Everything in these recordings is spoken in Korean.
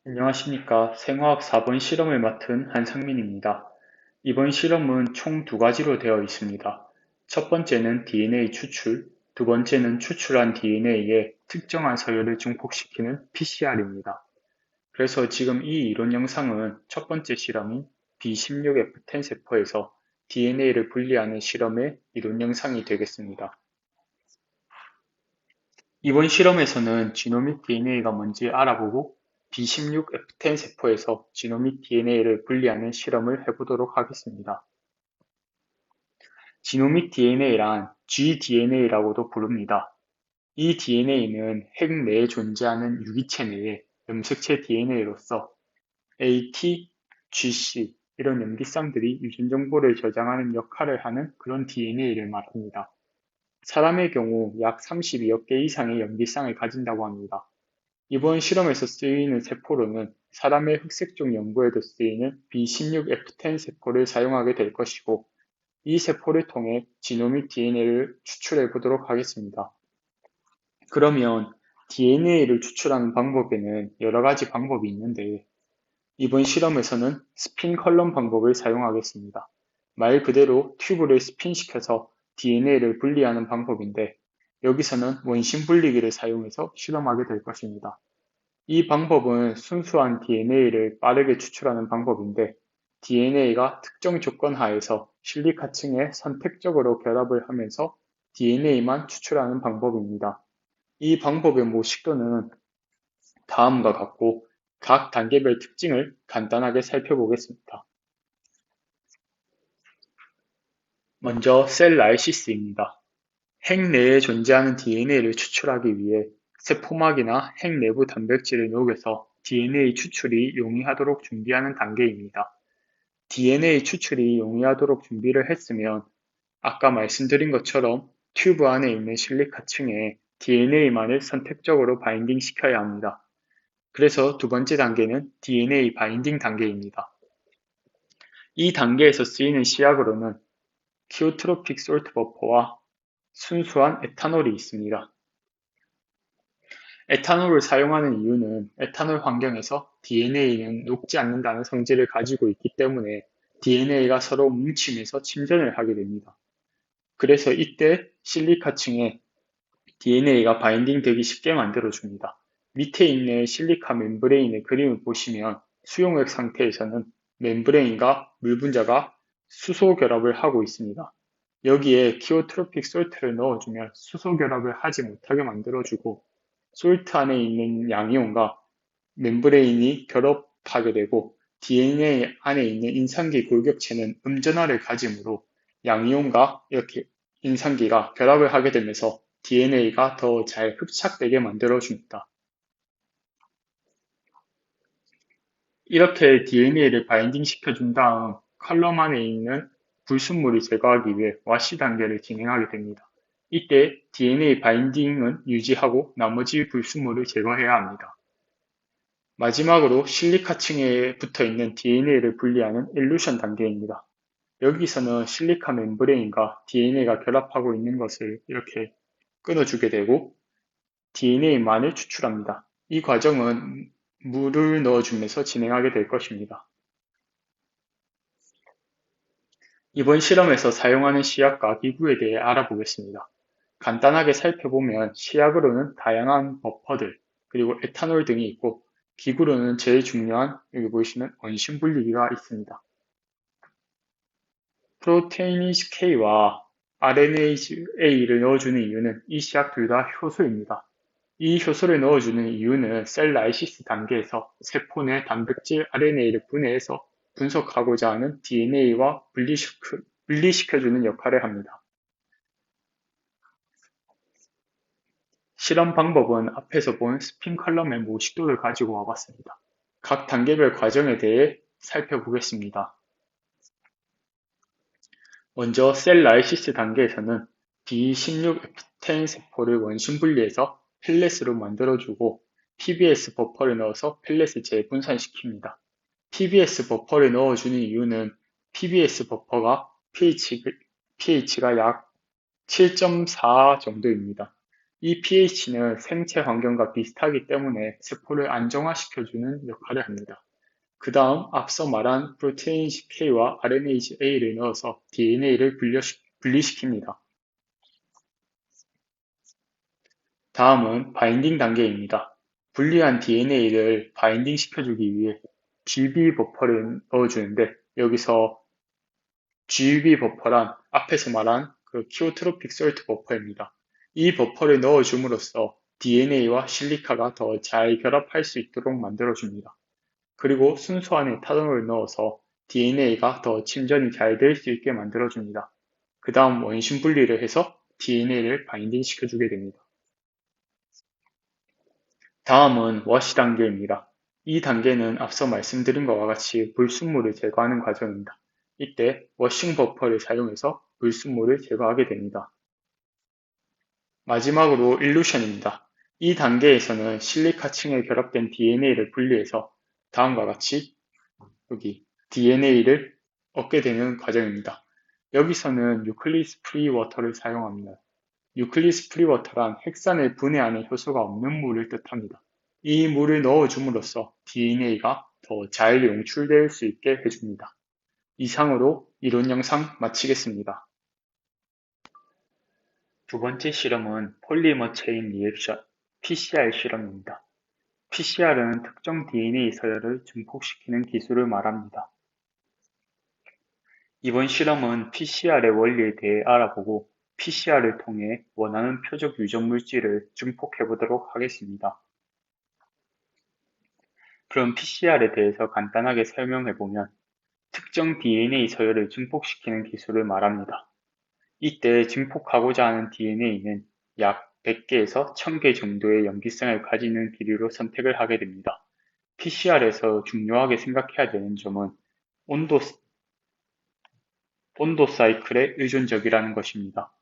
안녕하십니까. 생화학 4번 실험을 맡은 한상민입니다. 이번 실험은 총 두 가지로 되어 있습니다. 첫 번째는 DNA 추출, 두 번째는 추출한 DNA에 특정한 서열을 증폭시키는 PCR입니다. 그래서 지금 이 이론 영상은 첫 번째 실험인 B16F10 세포에서 DNA를 분리하는 실험의 이론 영상이 되겠습니다. 이번 실험에서는 지노믹 DNA가 뭔지 알아보고 B16F10 세포에서 지노믹 DNA를 분리하는 실험을 해보도록 하겠습니다. 지노믹 DNA란 gDNA라고도 부릅니다. 이 DNA는 핵 내에 존재하는 유기체 내의 염색체 DNA로서 AT, GC 이런 염기쌍들이 유전 정보를 저장하는 역할을 하는 그런 DNA를 말합니다. 사람의 경우 약 32억 개 이상의 염기쌍을 가진다고 합니다. 이번 실험에서 쓰이는 세포로는 사람의 흑색종 연구에도 쓰이는 B16F10 세포를 사용하게 될 것이고, 이 세포를 통해 지노믹 DNA를 추출해 보도록 하겠습니다. 그러면 DNA를 추출하는 방법에는 여러 가지 방법이 있는데, 이번 실험에서는 스핀 컬럼 방법을 사용하겠습니다. 말 그대로 튜브를 스핀시켜서 DNA를 분리하는 방법인데, 여기서는 원심 분리기를 사용해서 실험하게 될 것입니다. 이 방법은 순수한 DNA를 빠르게 추출하는 방법인데, DNA가 특정 조건 하에서 실리카층에 선택적으로 결합을 하면서 DNA만 추출하는 방법입니다. 이 방법의 모식도는 다음과 같고, 각 단계별 특징을 간단하게 살펴보겠습니다. 먼저 셀 라이시스입니다. 핵 내에 존재하는 DNA를 추출하기 위해 세포막이나 핵 내부 단백질을 녹여서 DNA 추출이 용이하도록 준비하는 단계입니다. DNA 추출이 용이하도록 준비를 했으면 아까 말씀드린 것처럼 튜브 안에 있는 실리카층에 DNA만을 선택적으로 바인딩 시켜야 합니다. 그래서 두 번째 단계는 DNA 바인딩 단계입니다. 이 단계에서 쓰이는 시약으로는 키오트로픽 솔트 버퍼와 순수한 에탄올이 있습니다. 에탄올을 사용하는 이유는 에탄올 환경에서 DNA는 녹지 않는다는 성질을 가지고 있기 때문에 DNA가 서로 뭉치면서 침전을 하게 됩니다. 그래서 이때 실리카층에 DNA가 바인딩 되기 쉽게 만들어줍니다. 밑에 있는 실리카 멤브레인의 그림을 보시면 수용액 상태에서는 멤브레인과 물 분자가 수소 결합을 하고 있습니다. 여기에 키오트로픽 솔트를 넣어주면 수소 결합을 하지 못하게 만들어주고 솔트 안에 있는 양이온과 멤브레인이 결합하게 되고 DNA 안에 있는 인산기 골격체는 음전하를 가지므로 양이온과 이렇게 인산기가 결합을 하게 되면서 DNA가 더 잘 흡착되게 만들어줍니다. 이렇게 DNA를 바인딩 시켜준 다음 컬럼 안에 있는 불순물을 제거하기 위해 와시 단계를 진행하게 됩니다. 이때 DNA 바인딩은 유지하고 나머지 불순물을 제거해야 합니다. 마지막으로 실리카층에 붙어 있는 DNA를 분리하는 일루션 단계입니다. 여기서는 실리카 멤브레인과 DNA가 결합하고 있는 것을 이렇게 끊어주게 되고 DNA만을 추출합니다. 이 과정은 물을 넣어주면서 진행하게 될 것입니다. 이번 실험에서 사용하는 시약과 기구에 대해 알아보겠습니다. 간단하게 살펴보면 시약으로는 다양한 버퍼들, 그리고 에탄올 등이 있고 기구로는 제일 중요한 여기 보시는 원심 분리기가 있습니다. 프로테이니즈 K와 RNase A를 넣어주는 이유는 이 시약 둘 다 효소입니다. 이 효소를 넣어주는 이유는 셀 라이시스 단계에서 세포 내 단백질 RNA를 분해해서 분석하고자 하는 DNA와 분리시켜주는 역할을 합니다. 실험 방법은 앞에서 본 스핀 컬럼의 모식도를 가지고 와봤습니다. 각 단계별 과정에 대해 살펴보겠습니다. 먼저 셀 라이시스 단계에서는 B16F10 세포를 원심 분리해서 펠렛으로 만들어주고 PBS 버퍼를 넣어서 펠렛을 재분산시킵니다. PBS 버퍼를 넣어주는 이유는 PBS 버퍼가 pH가 약 7.4 정도입니다. 이 pH는 생체 환경과 비슷하기 때문에 세포를 안정화시켜주는 역할을 합니다. 그 다음 앞서 말한 프로테인식 K와 RNase A를 넣어서 DNA를 분리시킵니다. 다음은 바인딩 단계입니다. 분리한 DNA를 바인딩 시켜주기 위해 GB 버퍼를 넣어주는데 여기서 GB 버퍼란 앞에서 말한 그 키오트로픽 솔트 버퍼입니다. 이 버퍼를 넣어줌으로써 DNA와 실리카가 더 잘 결합할 수 있도록 만들어줍니다. 그리고 순수 안에 탄원을 넣어서 DNA가 더 침전이 잘 될 수 있게 만들어줍니다. 그 다음 원심 분리를 해서 DNA를 바인딩 시켜주게 됩니다. 다음은 워시 단계입니다. 이 단계는 앞서 말씀드린 것과 같이 불순물을 제거하는 과정입니다. 이때 워싱 버퍼를 사용해서 불순물을 제거하게 됩니다. 마지막으로 일루션입니다. 이 단계에서는 실리카층에 결합된 DNA를 분리해서 다음과 같이 여기 DNA를 얻게 되는 과정입니다. 여기서는 유클리스 프리워터를 사용합니다. 유클리스 프리워터란 핵산을 분해하는 효소가 없는 물을 뜻합니다. 이 물을 넣어줌으로써 DNA가 더 잘 용출될 수 있게 해줍니다. 이상으로 이론 영상 마치겠습니다. 두 번째 실험은 폴리머 체인 리액션, PCR 실험입니다. PCR은 특정 DNA 서열을 증폭시키는 기술을 말합니다. 이번 실험은 PCR의 원리에 대해 알아보고 PCR을 통해 원하는 표적 유전 물질을 증폭해 보도록 하겠습니다. 그럼 PCR에 대해서 간단하게 설명해 보면 특정 DNA 서열을 증폭시키는 기술을 말합니다. 이때 증폭하고자 하는 DNA는 약 100개에서 1000개 정도의 염기성을 가지는 기류로 선택을 하게 됩니다. PCR에서 중요하게 생각해야 되는 점은 온도 사이클에 의존적이라는 것입니다.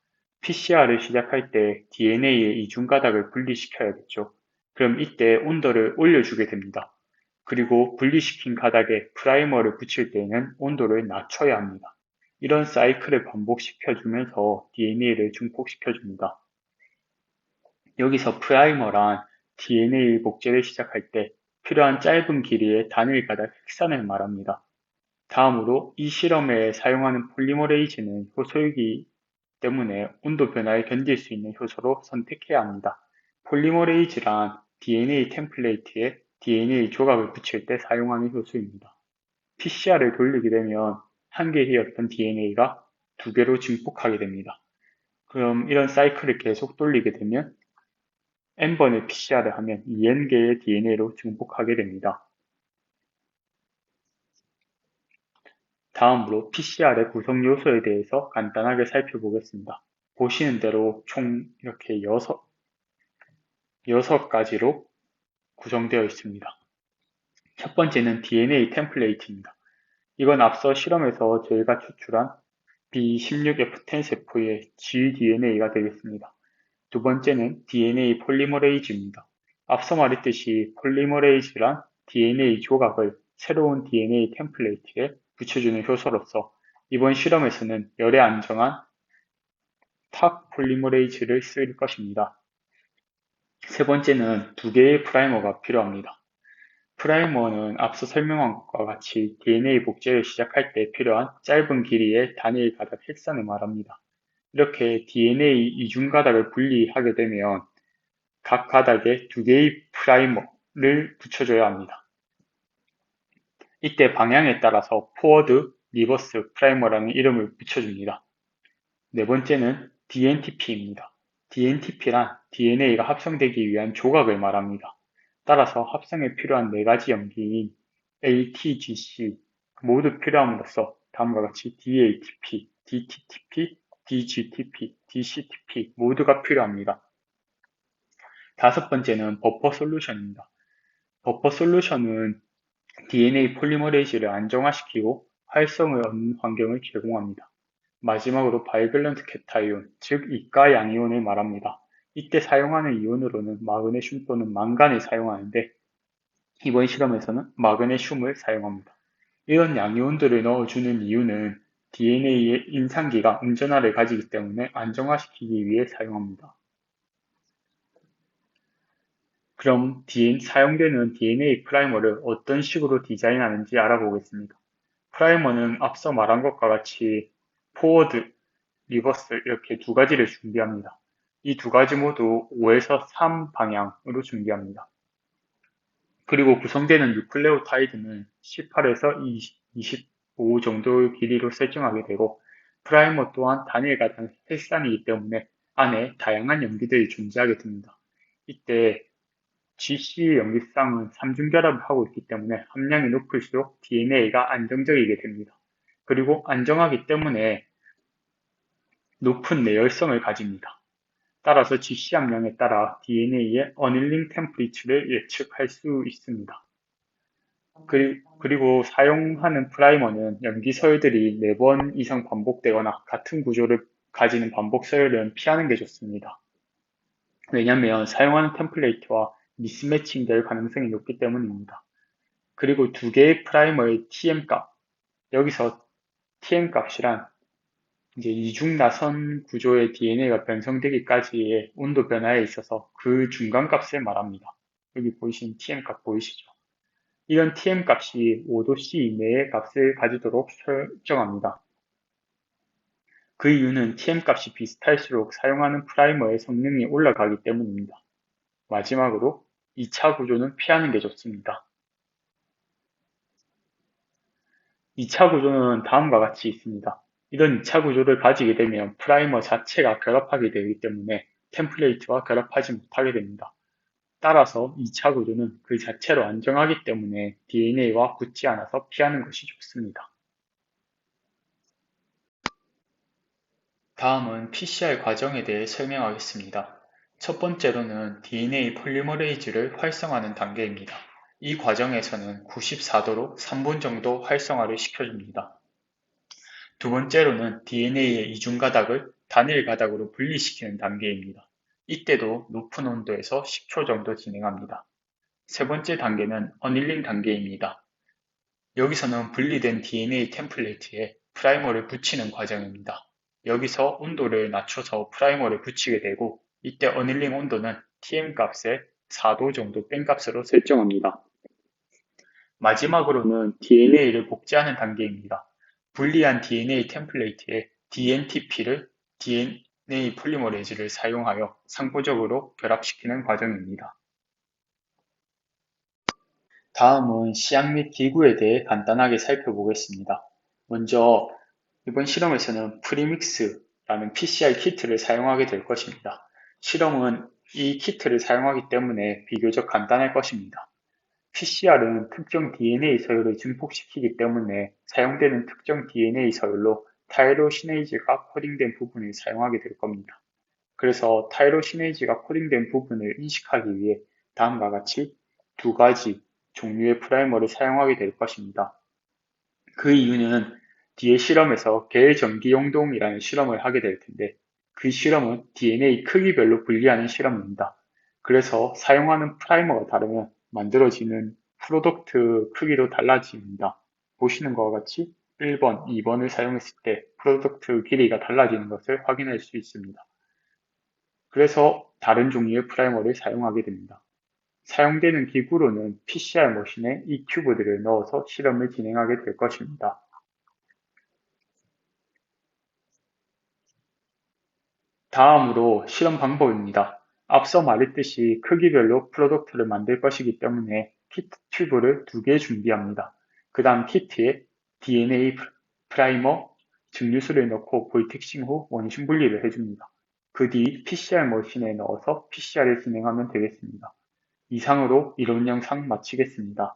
PCR을 시작할 때 DNA의 이중 가닥을 분리시켜야겠죠. 그럼 이때 온도를 올려주게 됩니다. 그리고 분리시킨 가닥에 프라이머를 붙일 때에는 온도를 낮춰야 합니다. 이런 사이클을 반복시켜주면서 DNA를 증폭시켜줍니다. 여기서 프라이머란 DNA 복제를 시작할 때 필요한 짧은 길이의 단일 가닥 핵산을 말합니다. 다음으로 이 실험에 사용하는 폴리머레이즈는 효소이기 때문에 온도 변화에 견딜 수 있는 효소로 선택해야 합니다. 폴리머레이즈란 DNA 템플레이트에 DNA 조각을 붙일 때 사용하는 효소입니다. PCR을 돌리게 되면 한 개이었던 DNA가 두 개로 증폭하게 됩니다. 그럼 이런 사이클을 계속 돌리게 되면 n번의 PCR을 하면 2n개의 DNA로 증폭하게 됩니다. 다음으로 PCR의 구성 요소에 대해서 간단하게 살펴보겠습니다. 보시는 대로 총 이렇게 6가지로 구성되어 있습니다. 첫 번째는 DNA 템플레이트입니다. 이건 앞서 실험에서 저희가 추출한 B16F10 세포의 gDNA가 되겠습니다. 두 번째는 DNA 폴리머레이즈입니다. 앞서 말했듯이 폴리머레이즈란 DNA 조각을 새로운 DNA 템플레이트에 붙여주는 효소로서 이번 실험에서는 열에 안정한 탑 폴리머레이즈를 쓸 것입니다. 세 번째는 두 개의 프라이머가 필요합니다. 프라이머는 앞서 설명한 것과 같이 DNA 복제를 시작할 때 필요한 짧은 길이의 단일 가닥 핵산을 말합니다. 이렇게 DNA 이중 가닥을 분리하게 되면 각 가닥에 두 개의 프라이머를 붙여줘야 합니다. 이때 방향에 따라서 포워드, 리버스 프라이머라는 이름을 붙여줍니다. 네 번째는 DNTP입니다. DNTP란 DNA가 합성되기 위한 조각을 말합니다. 따라서 합성에 필요한 네 가지 염기인 ATGC 모두 필요함으로써 다음과 같이 DATP, DTTP, DGTP, DCTP 모두가 필요합니다. 다섯 번째는 버퍼 솔루션입니다. 버퍼 솔루션은 DNA 폴리머레이즈를 안정화시키고 활성을 얻는 환경을 제공합니다. 마지막으로 바이글런트 캡타이온, 즉 이가 양이온을 말합니다. 이때 사용하는 이온으로는 마그네슘 또는 망간을 사용하는데 이번 실험에서는 마그네슘을 사용합니다. 이런 양이온들을 넣어주는 이유는 DNA의 임상기가 음전하를 가지기 때문에 안정화시키기 위해 사용합니다. 그럼 사용되는 DNA 프라이머를 어떤 식으로 디자인하는지 알아보겠습니다. 프라이머는 앞서 말한 것과 같이 포워드, 리버스 이렇게 두 가지를 준비합니다. 이 두 가지 모두 5에서 3 방향으로 준비합니다. 그리고 구성되는 뉴클레오타이드는 18에서 25 정도의 길이로 설정하게 되고 프라이머 또한 단일가당 헬산이기 때문에 안에 다양한 염기들이 존재하게 됩니다. 이때 GC 염기쌍은 3중결합을 하고 있기 때문에 함량이 높을수록 DNA가 안정적이게 됩니다. 그리고 안정하기 때문에 높은 내열성을 가집니다. 따라서 GC 함량에 따라 DNA의 어닐링 템퍼리처를 예측할 수 있습니다. 그리고 사용하는 프라이머는 염기 서열들이 4번 이상 반복되거나 같은 구조를 가지는 반복 서열은 피하는 게 좋습니다. 왜냐하면 사용하는 템플레이트와 미스매칭 될 가능성이 높기 때문입니다. 그리고 두 개의 프라이머의 TM 값, 여기서 TM 값이란 이제 이중 나선 구조의 DNA가 변성되기까지의 온도 변화에 있어서 그 중간 값을 말합니다. 여기 보이시는 TM 값 보이시죠? 이런 TM 값이 5도C 이내의 값을 가지도록 설정합니다. 그 이유는 TM 값이 비슷할수록 사용하는 프라이머의 성능이 올라가기 때문입니다. 마지막으로 2차 구조는 피하는 게 좋습니다. 2차 구조는 다음과 같이 있습니다. 이런 2차 구조를 가지게 되면 프라이머 자체가 결합하게 되기 때문에 템플레이트와 결합하지 못하게 됩니다. 따라서 2차 구조는 그 자체로 안정하기 때문에 DNA와 붙지 않아서 피하는 것이 좋습니다. 다음은 PCR 과정에 대해 설명하겠습니다. 첫 번째로는 DNA 폴리머레이즈를 활성화하는 단계입니다. 이 과정에서는 94도로 3분 정도 활성화를 시켜줍니다. 두 번째로는 DNA의 이중 가닥을 단일 가닥으로 분리시키는 단계입니다. 이때도 높은 온도에서 10초 정도 진행합니다. 세 번째 단계는 어닐링 단계입니다. 여기서는 분리된 DNA 템플레이트에 프라이머를 붙이는 과정입니다. 여기서 온도를 낮춰서 프라이머를 붙이게 되고 이때 어닐링 온도는 TM 값에 4도 정도 뺀 값으로 설정합니다. 마지막으로는 DNA를 복제하는 단계입니다. 분리한 DNA 템플레이트에 DNTP를 DNA 폴리머레이즈를 사용하여 상부적으로 결합시키는 과정입니다. 다음은 시약 및 기구에 대해 간단하게 살펴보겠습니다. 먼저 이번 실험에서는 프리믹스라는 PCR 키트를 사용하게 될 것입니다. 실험은 이 키트를 사용하기 때문에 비교적 간단할 것입니다. PCR은 특정 DNA 서열을 증폭시키기 때문에 사용되는 특정 DNA 서열로 타이로시네이즈가 코딩된 부분을 사용하게 될 겁니다. 그래서 타이로시네이즈가 코딩된 부분을 인식하기 위해 다음과 같이 두 가지 종류의 프라이머를 사용하게 될 것입니다. 그 이유는 뒤에 실험에서 계전기용동이라는 실험을 하게 될 텐데 그 실험은 DNA 크기별로 분리하는 실험입니다. 그래서 사용하는 프라이머가 다르면 만들어지는 프로덕트 크기도 달라집니다. 보시는 것과 같이 1번, 2번을 사용했을 때 프로덕트 길이가 달라지는 것을 확인할 수 있습니다. 그래서 다른 종류의 프라이머를 사용하게 됩니다. 사용되는 기구로는 PCR 머신에 이 튜브들을 넣어서 실험을 진행하게 될 것입니다. 다음으로 실험 방법입니다. 앞서 말했듯이 크기별로 프로덕트를 만들 것이기 때문에 키트 튜브를 2개 준비합니다. 그 다음 키트에 DNA 프라이머, 증류수를 넣고 볼텍싱 후 원심 분리를 해줍니다. 그 뒤 PCR 머신에 넣어서 PCR을 진행하면 되겠습니다. 이상으로 이론 영상 마치겠습니다.